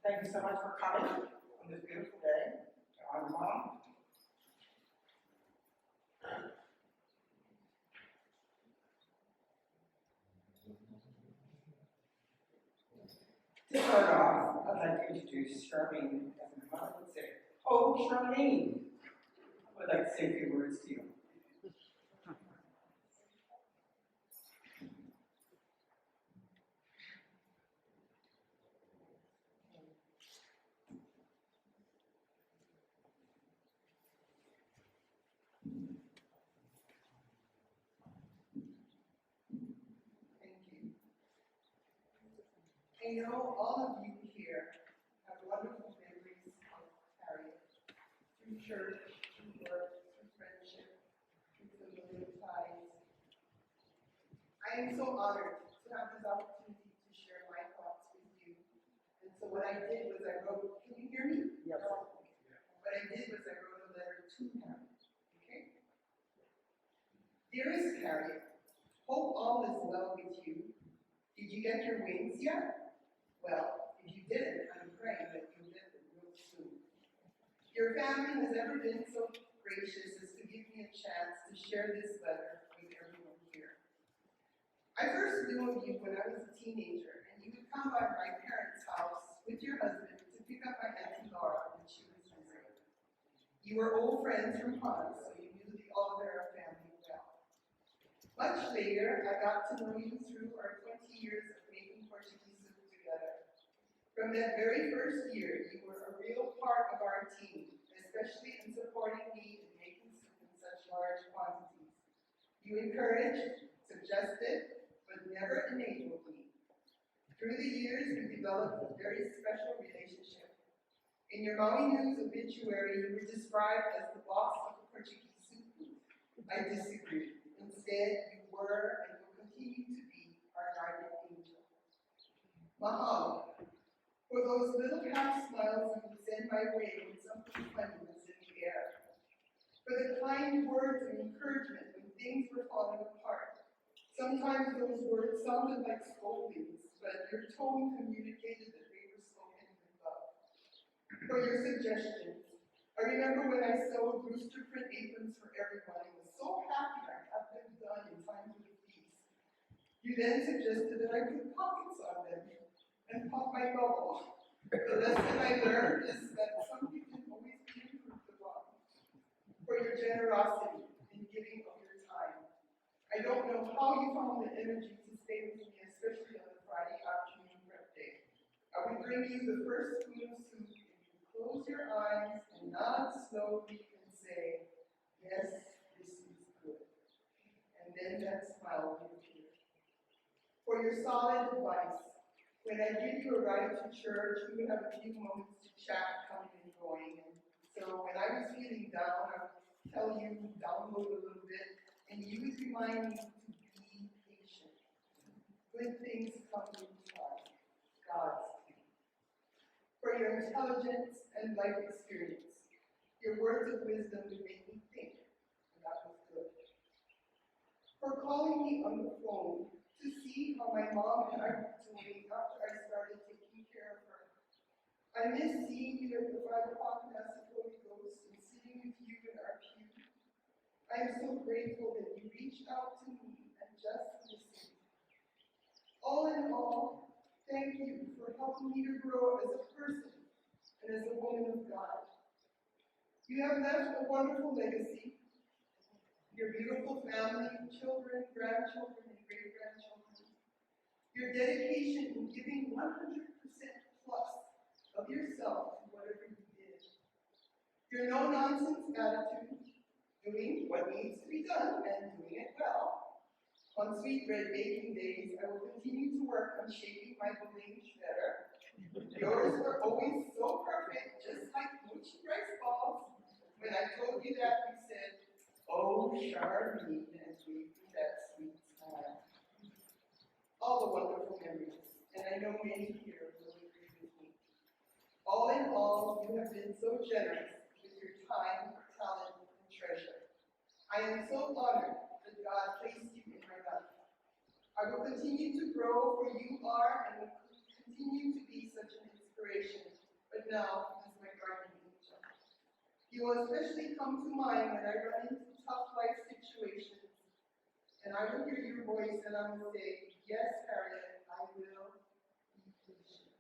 Thank you so much for coming on this beautiful day. I'm Mom. To start off, I'd like to introduce Charlene, as my mother would say. Oh, Charlene! I would like to say a few words to you. I know all of you here have wonderful memories of Harriet, through church, through work, through friendship, through familiar ties. I am so honored to have this opportunity to share my thoughts with you. And so what I did was I wrote, can you hear me? Yes. What I did was I wrote a letter to Harriet, okay? Dearest Harriet, hope all is well with you. Did you get your wings yet? Well, if you didn't, I'm praying that you'll get them real soon. Your family has ever been so gracious as to give me a chance to share this letter with everyone here. I first knew of you when I was a teenager, and you would come by my parents' house with your husband to pick up my Auntie Laura when she was visiting. You were old friends from Hans, so you knew the Oliveira family well. Much later, I got to know you through our 20 years of making Portuguese soup together. From that very first year, you were a real part of our team, especially in supporting me in making soup in such large quantities. You encouraged, suggested, but never enabled me. Through the years, we developed a very special relationship. In your Mommy News obituary, you were described as the boss of the Portuguese soup booth. I disagreed. Instead, you were and will continue to be our guardian angel. Mahalo. For those little half smiles you would send my way when something funny was in the air. For the kind words of encouragement when things were falling apart. Sometimes those words sounded like scoldings, but your tone communicated that they were spoken with love. For your suggestions. I remember when I sewed rooster print aprons for everyone and was so happy I had them done in time for the feast. You then suggested that I put pockets on them and pop my bubble. The lesson I learned is that something can always be improved upon. For your generosity in giving of your time. I don't know how you found the energy to stay with me, especially on the Friday afternoon prep day. I would bring you the first spoon of soup and you close your eyes and nod slowly and say, yes, this is good. And then that smile would appear. For your solid advice. When I give you a ride to church, we would have a few moments to chat, coming and going. And so when I was feeling down, I would tell you to download a little bit, and you would remind me to be patient. Good things come in time, God's time. For your intelligence and life experience, your words of wisdom would make me think, and that was good. For calling me on the phone to see how my mom and I were doing after I started taking care of her. I miss seeing you at the 5 o'clock Mass of Holy Ghost and sitting with you in our pew. I am so grateful that you reached out to me and just listened. All in all, thank you for helping me to grow as a person and as a woman of God. You have left a wonderful legacy. Your beautiful family, children, grandchildren, and great-grandchildren. Your dedication in giving 100% plus of yourself to whatever you did. Your no-nonsense attitude, doing what needs to be done and doing it well. On sweetbread baking days, I will continue to work on shaping my beliefs better. Yours were always so perfect, just like mochi rice balls. When I told you that, you said, oh, Charlene, and gave me that sweet smile. All the wonderful memories, and I know many here will agree with me. All in all, you have been so generous with your time, talent, and treasure. I am so honored that God placed you in my life. I will continue to grow, for you are and will continue to be such an inspiration now as my guardian angel. He will especially come to mind when I run into tough life situations, and I will hear your voice and I will say, yes, Harriet, I will be patient.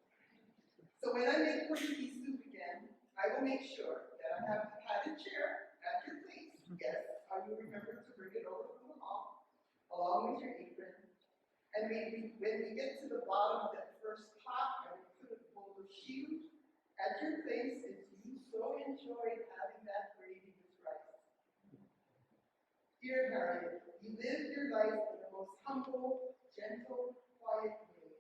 So when I make Portuguese soup again, I will make sure that I have the padded chair at your place. Yes, I will remember to bring it over from the hall, along with your apron. And maybe when we get to the bottom of that first pot, I will put a bowl of stew at your place since you so enjoyed having that gravy with rice. Dear Harriet, you lived your life in the most humble, gentle, quiet way.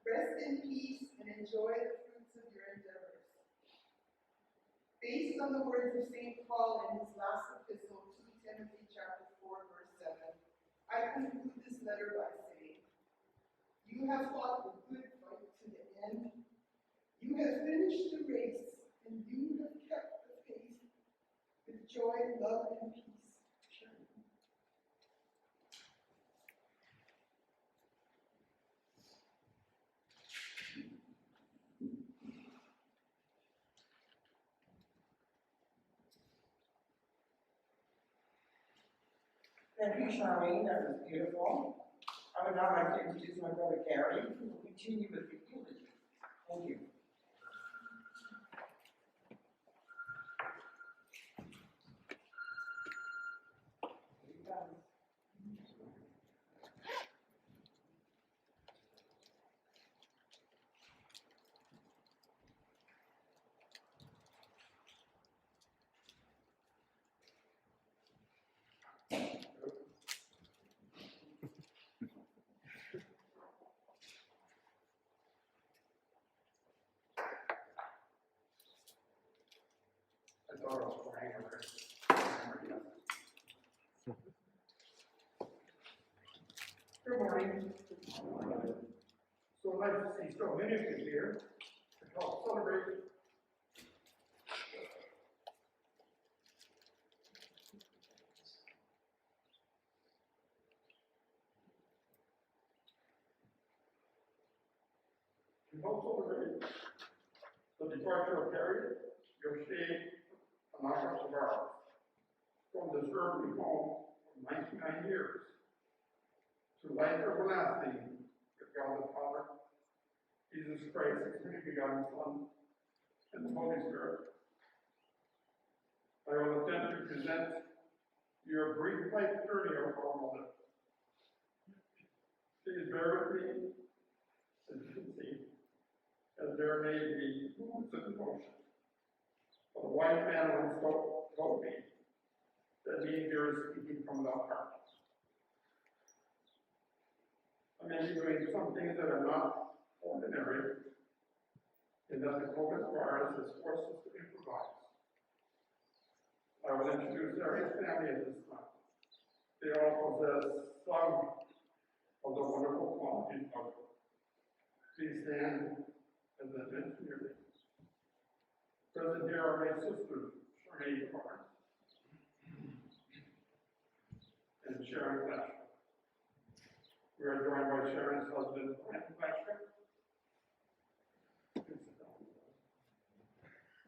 Rest in peace and enjoy the fruits of your endeavors. Based on the words of St. Paul in his last epistle, 2 Timothy chapter 4, verse 7, I conclude this letter by saying, you have fought the good fight to the end. You have finished the race, and you have kept the faith with joy, love, and peace. Thank you, Charlene, that was beautiful. I would now like to introduce my brother Gary, who will continue with the eulogy. Thank you. Good morning. So nice to see so many of you here to help celebrate. To help celebrate the departure of Harriet Tavares from this earthly home of 99 years to life everlasting with God the Father, Jesus Christ, His only begotten Son, and the Holy Spirit. I will attempt to present you a brief life journey of our mother. Please bear with me, as you can see, as there may be moments of emotion. But a wise man once told me that means you're speaking from the heart. I may be doing some things that are not ordinary, in that the COVID virus has forced us to improvise. I will introduce Harriet's family at this time. They all possess some of the wonderful qualities of it. Please stand as I mention your names. Present here are my sisters, Charmaine Tavares and Sharon Fletcher. We are joined by Sharon's husband, Brian Fletcher,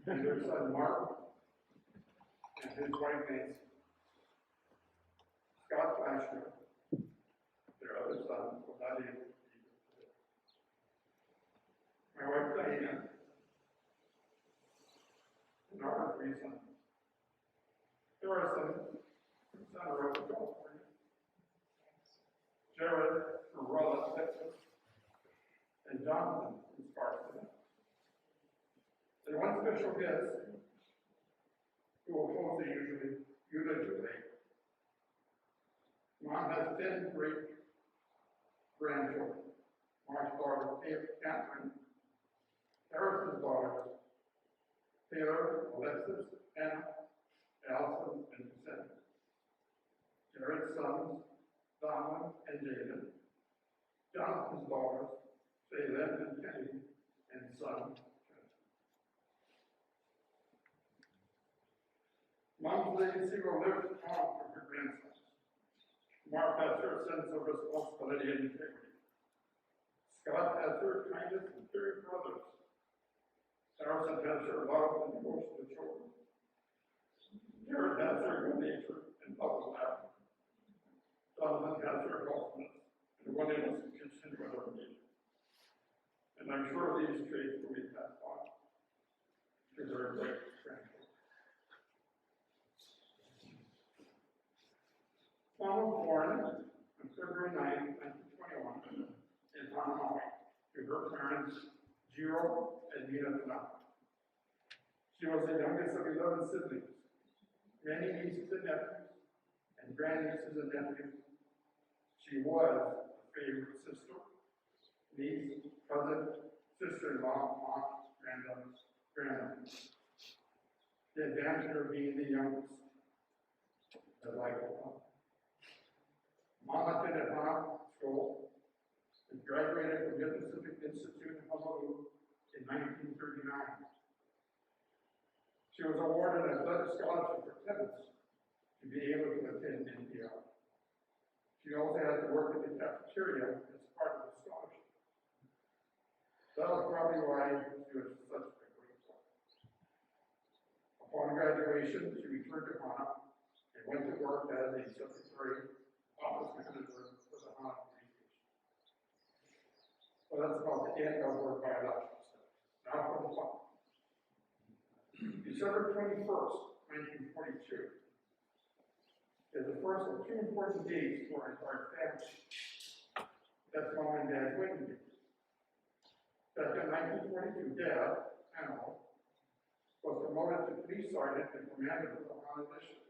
and their son, Mark, and his wife, Nancy. Scott Fletcher, their other son, was not able to be here today. My wife, Diana, and our three sons. There are some from Santa Rosa, California. Jared from Raleigh, Texas, and Jonathan from Sparta. And one special guest who will hold the eulogy. Mom has 10 great grandchildren. Mark's daughter, Catherine, Harrison's daughters, Taylor, Alexis, Anna, Allison, and Vicente. Jared's sons, Donna and David, Jonathan's daughters, Phelan and Kenny, and son, Kenneth. Mom's legacy will live on for her grandsons. Mark has her sense of responsibility and integrity. Scott has her kindness and caring for others. Harrison has her love and devotion to children. Jared has her good nature and love of laughter. Jonathan has her helpfulness and willingness to continue with our need. And I'm sure these traits will be passed on to their great grandchildren. Tom was born on February 9, 1921, in Honolulu, to her parents, Jiro and Nina Tanaka. She was the youngest of 11 siblings, many nieces and nephews, and grandnieces and nephews. She was a favorite sister, niece, cousin, sister-in-law, aunt, grandmother. The advantage of being the youngest, as I call her. Mama attended high school and graduated from the Pacific Institute in Honolulu in 1939. She was awarded an athletic scholarship for tennis to be able to attend NPR. She also had to work in the cafeteria as part of the scholarship. That was probably why she was such a great player. Upon graduation, she returned to Hana and went to work as a secretary office manager for the Hana police station. Well, that's about the end of her biological stuff. Now for the fun. December 21st, 1942, is the first of two important days for our entire family. That's Mom and Dad's wedding day. Back in 1942, Dad, Animal, was promoted to police sergeant and commander of the Hana division.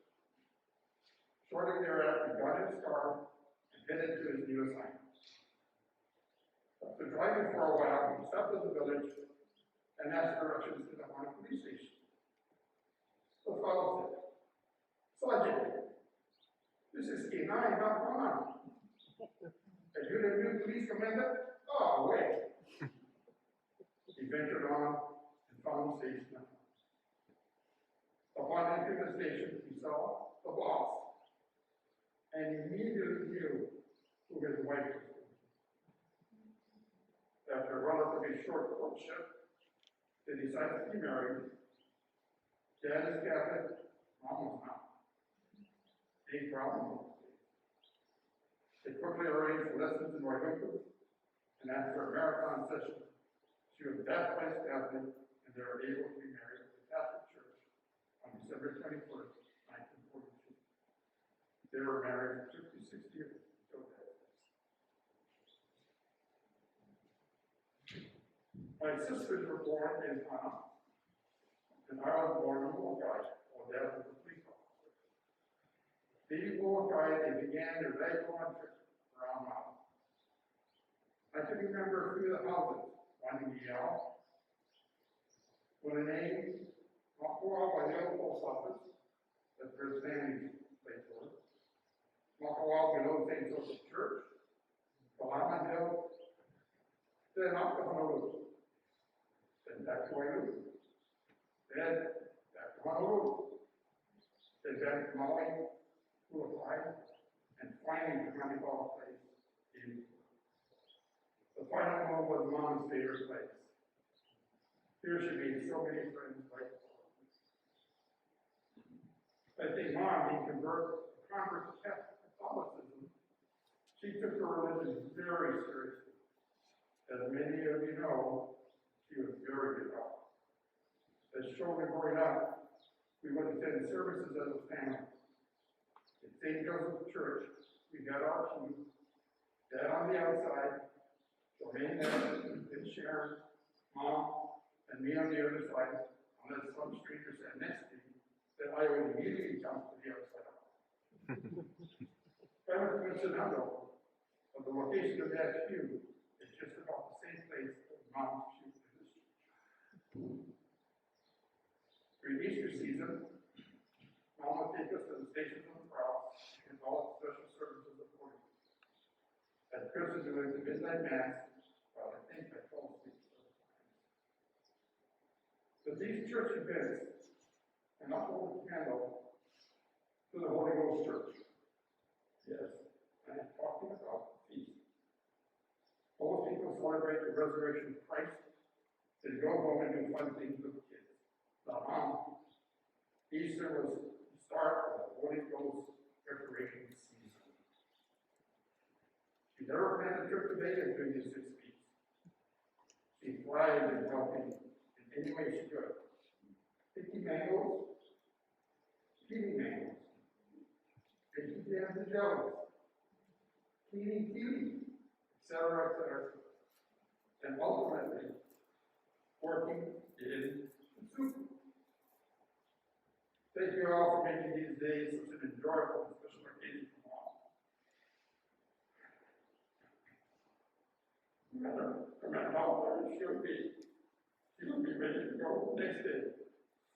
Shortly thereafter, he got in his car and headed to his new assignment. After driving for a while, he stopped at the village and asked directions to the Hana police station. The fellow said, "Sergeant, this is K9, not Hana. Are you the new police commander? Oh, wait." He ventured on and found the station. Upon entering the station, he saw the boss and immediately knew who his wife was. After a relatively short courtship, they decided to be married. Dad is Catholic, Mom was not. Big problem. They quickly arranged for lessons in Wailuku, and after a marathon session, she was baptized Catholic, and they were able to be married at the Catholic Church on December 21st, 1942. They were married for 56 years until death. My sisters were born in Hana, and I was born in Molokai, while Dad was a police officer. Leaving Molokai, they began their lifelong trip around Hana. I can remember a few of the houses, one in Yale, with a name, Makua by the old post office, that's where his family played for. Makua below St. Joseph Church, Kalama Hill, then up to Honolulu, then back to Wailuku, then back to Honolulu, then back to Maui, Molokai, and finally to Honolulu Place in. The final move was Mom's favorite place. Here she made so many friends like I think Mom being convert to Catholicism, she took her religion very seriously. As many of you know, she was very devout. As children growing up, we would attend services as a family. At St. Joseph Church, we got our pew, Dad on the outside, Charmaine and Sharon, Mom, and me on the other side, unless some stranger sat next to me, then I would immediately jump to the other side. Kind of coincidental, but the location of that pew is just about the same place as Mom's pew in this church. During Easter season, Mom would take us to the Stations of the Cross and all the special services of the morning. At Christmas, we went to midnight mass. Well, I think I told you. But these church events cannot hold a candle to the Holy Ghost Church. Yes, I am talking about the feast. Most people celebrate the resurrection of Christ to go home and do fun things with the kids. Easter was the start of the Holy Ghost preparation season. She never planned a trip to Vegas during these 6 weeks. She thrived in helping in any way she could. Picking mangoes, peeling mangoes, making jams and jellies, cleaning TV, etc., etc. And ultimately, working in the soup. Thank you all for making these days such an enjoyable and special occasion for all. No matter how hard she would be ready to go the next day,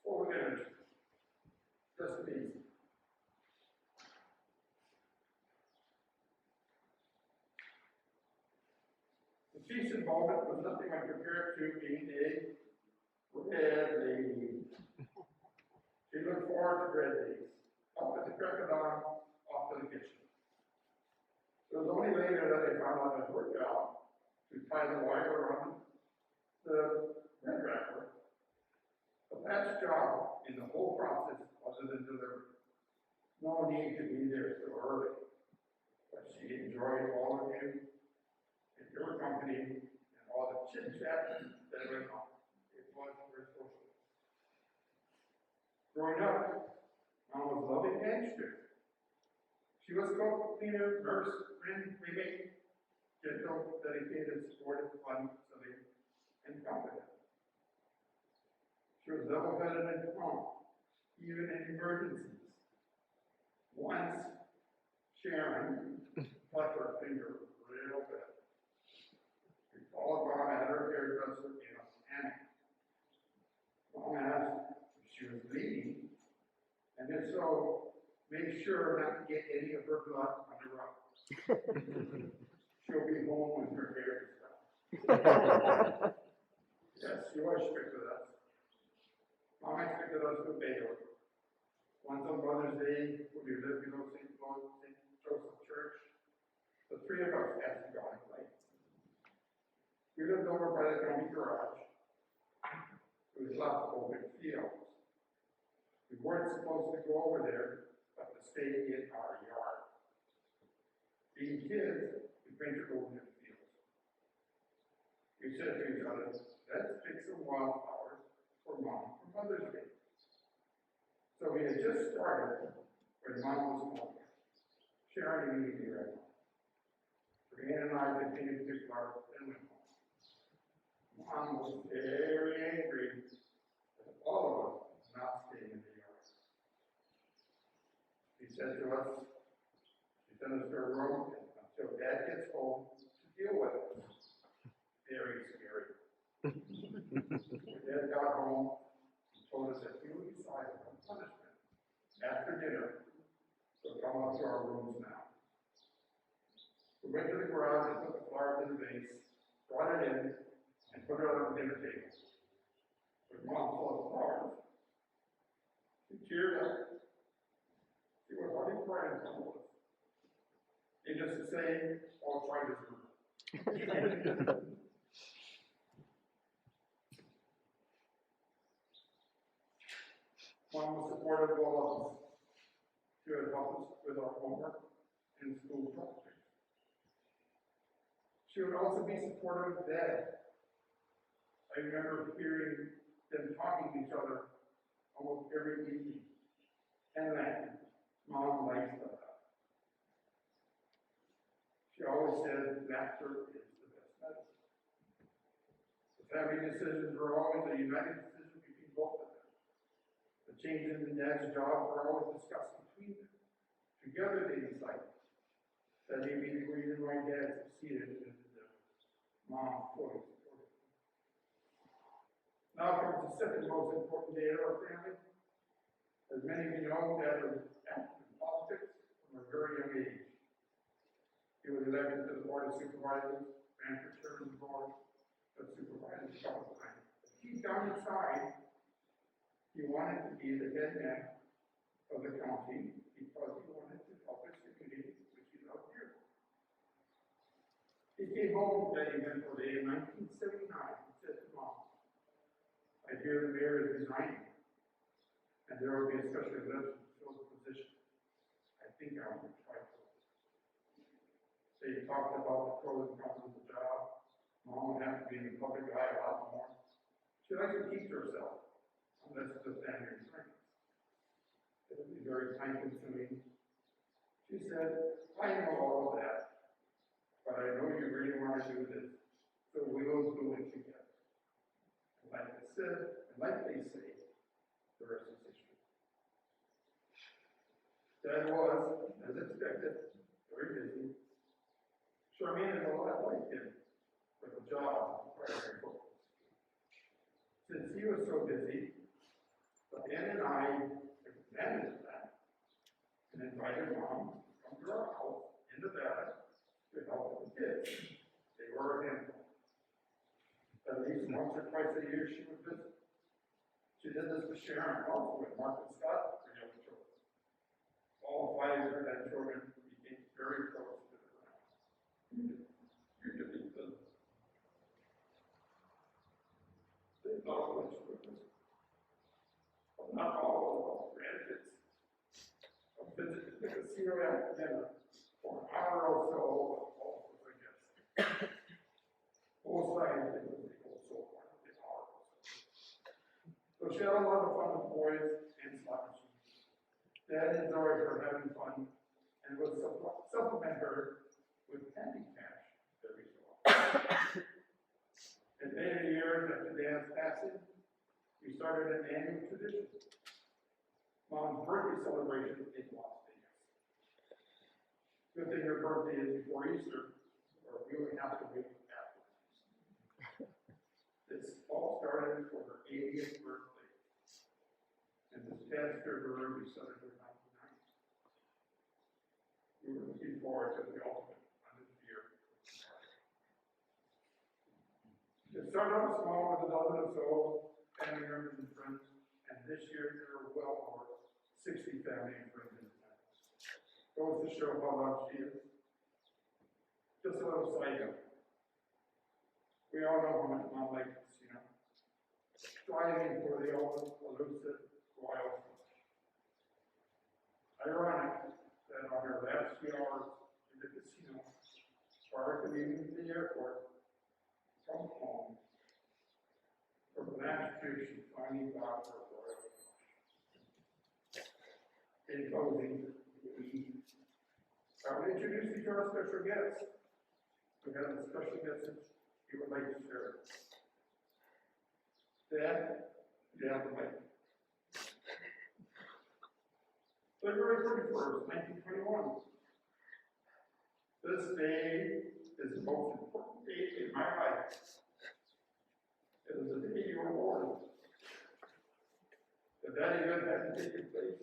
full of energy. Just amazing. The feast involvement was nothing like compared to being a red lady. She looked forward to red days. Up at the crack of dawn, off to the kitchen. It was only later that I found out that her job to tie the wire around the red wrapper. The last job in the whole process other than delivery. No need to be there so early. But she enjoyed all of you and your company and all the chit chat that went on. It was very social. Growing up, Mom was loving and strict. She was cook, cleaner, nurse, friend, roommate, gentle, dedicated, supportive, fun, silly, and confident. She was level-headed and calm, even in emergencies. Once, Sharon cut her finger real bad. We called Mom at her hairdresser in a panic. Mom asked if she was bleeding, and if so, make sure not to get any of her blood on the rug. She'll be home with her hair is done. Yes, she was strict with us. Mom expected us to obey her. Once on Mother's Day, when we lived below St. Joseph Church, the three of us had to go and play. We lived over by the county garage. It was lots of open fields. We weren't supposed to go over there, but to stay in our yard. Being kids, we ventured over to the fields. We said to each other, let's pick some wildflowers for Mom for Mother's Day. So we had just started when Mom was home. Sharon immediately ran home. Brianne and I continued to pick flowers and went home. Mom was very angry at all of us not staying in the yard. She said to us, she sent us to her room until Dad gets home to deal with it. Very scary. When Dad got home, he told us that he would decide on punishment after dinner, so come up to our rooms now. We went to the garage and put the flowers in the vase, brought it in, and put it on the dinner table. When Mom saw the flowers, she teared up. She was hardly crying in front of us. Needless to say, all tried this group. Mom was supportive of all of us. She would help us with our homework and school projects. She would also be supportive of Dad. I remember hearing them talking to each other almost every evening. And laughing. Mom likes that. She always said laughter is the best medicine. The family decisions were always a united decision between both of them. The changes in Dad's job were always discussed between them. Together they decided that may be the reason why Dad succeeded in the Mom fully supported. Now comes the second most important day of our family. As many of you know, Dad was active in politics from a very young age. He was elected to the Board of Supervisors, ran for chairman of the Board of Supervisors a couple of times. But deep down inside, he wanted to be the head man of the county because he wanted to help his community, which he loved dearly. He came home that eventful day in 1979 and said to Mom, hear the mayor is resigning, and there will be a special election to fill the position. I think I will try to. They talked about the pros and cons of the job. Mom will have to be in the public eye a lot more. She likes to keep to herself, unless it's a family and friends. It'll be very time consuming. She said, I know all of that, but I know you really want to do this, so we will do it together. And like I said, and like they say, the rest is history. Dad was, as expected, very busy. Charmaine is a lot like him, with a job requiring focus. Since he was so busy, Dan and I managed that and invited Mom to come to our house in Nevada to help with the kids. They were a handful. At least once or twice a year she would visit. She did this with Sharon also with Mark and Scott, her young children. All five of her grandchildren became very close to the ground. You could be the they thought it was children. But not all of them grandkids. I visited the casino after dinner for an hour or so, also, I guess. Both sides didn't really go so far, an hour or so. So she had a lot of fun with boys and slot machines. Dad enjoyed her having fun and would supplement her with candy cash every so often. And many years after Dad's passing, we started an annual tradition. Mom's birthday celebration in Las Vegas. Good thing her birthday is before Easter, or we would have to wait after Easter. This all started for her 80th birthday. And this past February, we celebrated her 99th. We were looking forward to the ultimate on this year. It started out small with a dozen or so family members and friends, and this year there are well over 60 family and friends in attendance. Goes to show how loved she is. Just a little side note. We all know how much Mom likes casino. Striving for the old, elusive, wild. Ironic that on her last few hours in the casino, prior to leaving the airport, from home, from last year she finally got her royal flush. In closing, I will introduce you to our special guest. We have a special message he would like to share. Dad, you have the mic. February 31st, 1921. This day is the most important day in my life. It is the day you were born. If that event hadn't taken place,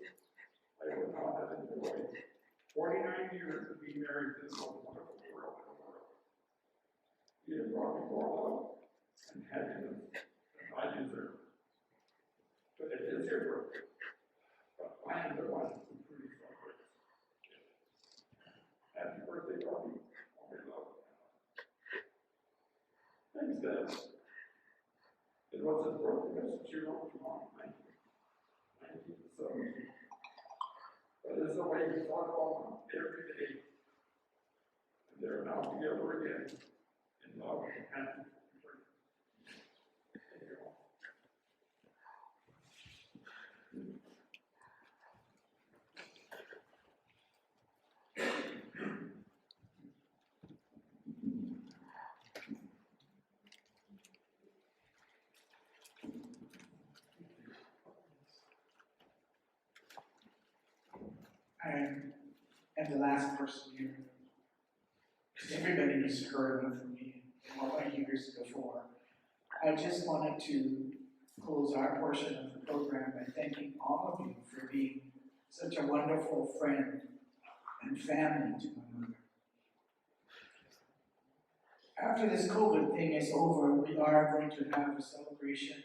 I would not have enjoyed 49 years of being married to the most wonderful girl in the world. He has brought me more love and happiness than I deserve. But it is your birthday. But I am the one who truly celebrates. Happy birthday, Bobby. All my love. Thanks, Dad. It was a birthday message you wrote to Mom in 1970. But it's the way we thought about Mom every day. And they're now together again in love and happiness. Thank you all. I am the last person here, because everybody has heard enough from me in all my years before. I just wanted to close our portion of the program by thanking all of you for being such a wonderful friend and family to one another. After this COVID thing is over, we are going to have a celebration.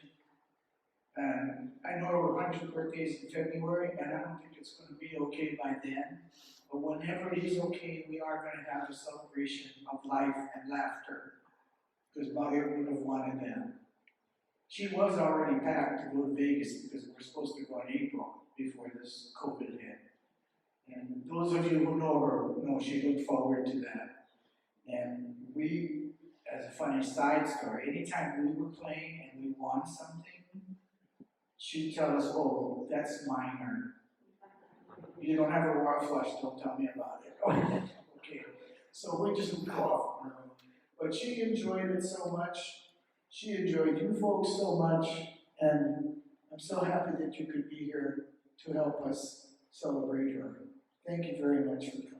And I know our 100th birthday is in February, and I don't think it's going to be okay by then. But whenever it is okay, we are going to have a celebration of life and laughter, because Mother would have wanted them She was already packed to go to Vegas because we're supposed to go in April before this COVID hit. And those of you who know her know she looked forward to that. And we, as a funny side story, anytime we were playing and we won something, she'd tell us, oh, that's minor. You don't have a raw flush, don't tell me about it. Okay, so we just go off. But she enjoyed it so much. She enjoyed you folks so much. And I'm so happy that you could be here to help us celebrate her. Thank you very much for coming.